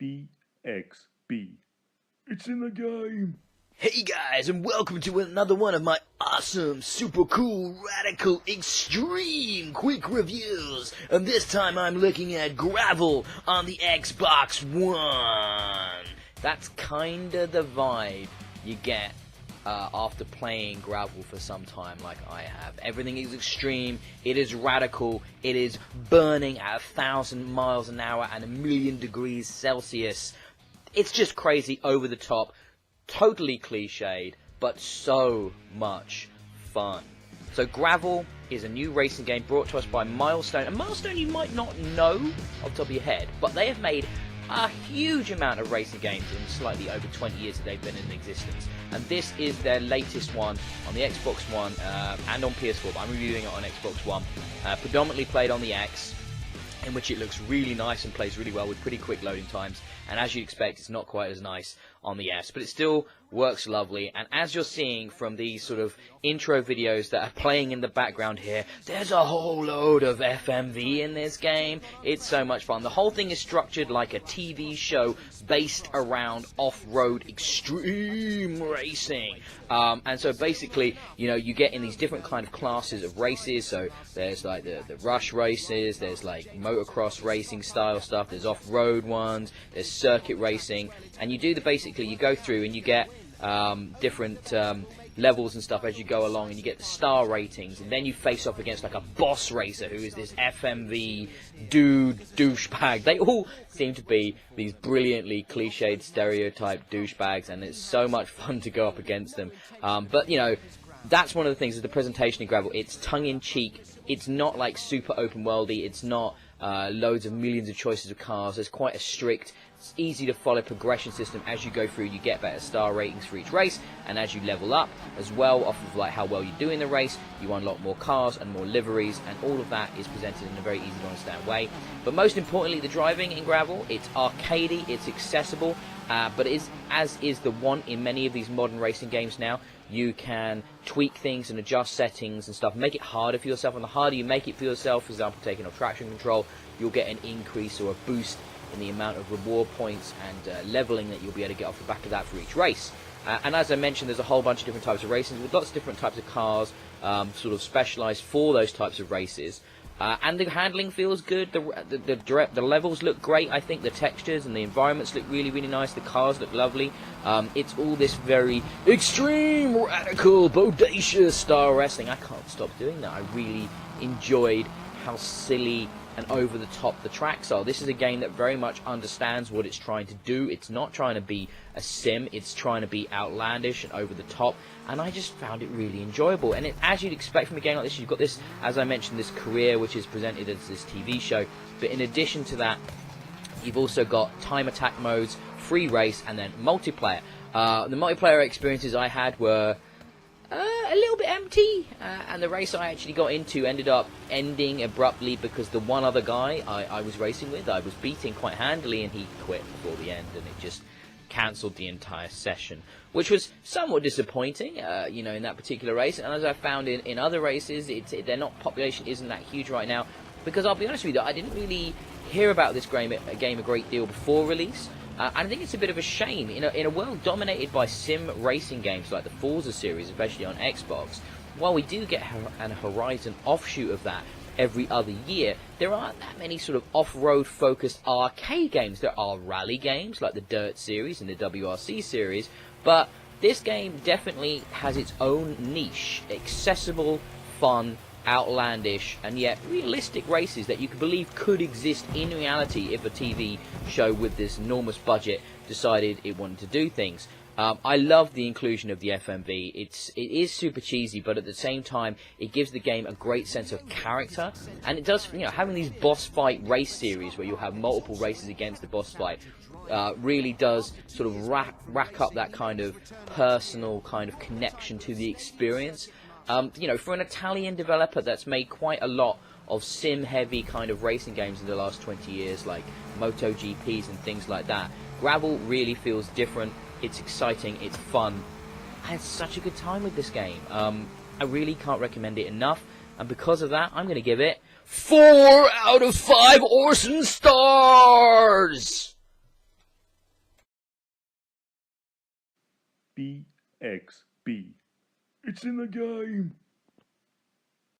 BXB. It's in the game! Hey guys, and welcome to another one of my awesome, super cool, radical, extreme quick reviews. And this time I'm looking at Gravel on the Xbox One. That's kinda the vibe you get after playing Gravel for some time like I have. Everything is extreme, it is radical, it is burning at 1,000 miles an hour and 1,000,000 degrees Celsius. It's just crazy, over the top, totally cliched, but so much fun. So Gravel is a new racing game brought to us by Milestone. And Milestone you might not know off the top of your head, but they have made a huge amount of racing games in slightly over 20 years that they've been in existence. And this is their latest one on the Xbox One and on PS4, but I'm reviewing it on Xbox One. Predominantly played on the X, in which it looks really nice and plays really well with pretty quick loading times. And as you'd expect, it's not quite as nice on the S, but it still works lovely. And as you're seeing from these sort of intro videos that are playing in the background here, there's a whole load of FMV in this game. It's so much fun. The whole thing is structured like a TV show based around off-road extreme racing. And so basically, you know, you get in these different kind of classes of races. So there's like the rush races, there's like motocross racing style stuff, there's off-road ones, there's circuit racing, and you do basically you go through and you get different levels and stuff as you go along, and you get the star ratings, and then you face off against like a boss racer who is this FMV douchebag. They all seem to be these brilliantly cliched stereotype douchebags, and it's so much fun to go up against them. But you know, that's one of the things with the presentation in Gravel. It's tongue-in-cheek. It's not like super open worldy. It's not loads of millions of choices of cars. There's quite a strict, it's easy to follow progression system. As you go through, you get better star ratings for each race, and as you level up as well, off of like how well you do in the race, you unlock more cars and more liveries, and all of that is presented in a very easy to understand way. But most importantly, the driving in Gravel, it's arcadey, it's accessible, but it is, as is the want in many of these modern racing games now, you can tweak things and adjust settings and stuff, make it harder for yourself, and the harder you make it for yourself, for example taking off traction control, you'll get an increase or a boost in the amount of reward points and leveling that you'll be able to get off the back of that for each race. And as I mentioned, there's a whole bunch of different types of races with lots of different types of cars sort of specialised for those types of races. And the handling feels good, the levels look great, I think the textures and the environments look really, really nice, the cars look lovely. It's all this very extreme, radical, bodacious style wrestling. I can't stop doing that. I really enjoyed how silly and over the top the tracks are. This is a game that very much understands what it's trying to do. It's not trying to be a sim, it's trying to be outlandish and over the top, and I just found it really enjoyable. And as you'd expect from a game like this, you've got this, as I mentioned, this career which is presented as this TV show, but in addition to that, you've also got time attack modes, free race, and then multiplayer. The multiplayer experiences I had were a little bit empty, and the race I actually got into ended up ending abruptly because the one other guy I was racing with, I was beating quite handily, and he quit before the end, and it just cancelled the entire session, which was somewhat disappointing, you know, in that particular race. And as I found in other races, their population isn't that huge right now, because I'll be honest with you, I didn't really hear about this game a great deal before release. I think it's a bit of a shame. In a world dominated by sim racing games like the Forza series, especially on Xbox, while we do get an Horizon offshoot of that every other year, there aren't that many sort of off-road focused arcade games. There are rally games like the Dirt series and the WRC series, but this game definitely has its own niche, accessible, fun, outlandish, and yet realistic races that you could believe could exist in reality if a TV show with this enormous budget decided it wanted to do things. I love the inclusion of the FMV. It is super cheesy, but at the same time, it gives the game a great sense of character. And it does, you know, having these boss fight race series where you'll have multiple races against the boss fight really does sort of rack up that kind of personal kind of connection to the experience. You know, for an Italian developer that's made quite a lot of sim-heavy kind of racing games in the last 20 years, like MotoGPs and things like that, Gravel really feels different. It's exciting, it's fun. I had such a good time with this game. I really can't recommend it enough, and because of that, I'm going to give it 4 out of 5 Orson stars! BXB. It's in the game.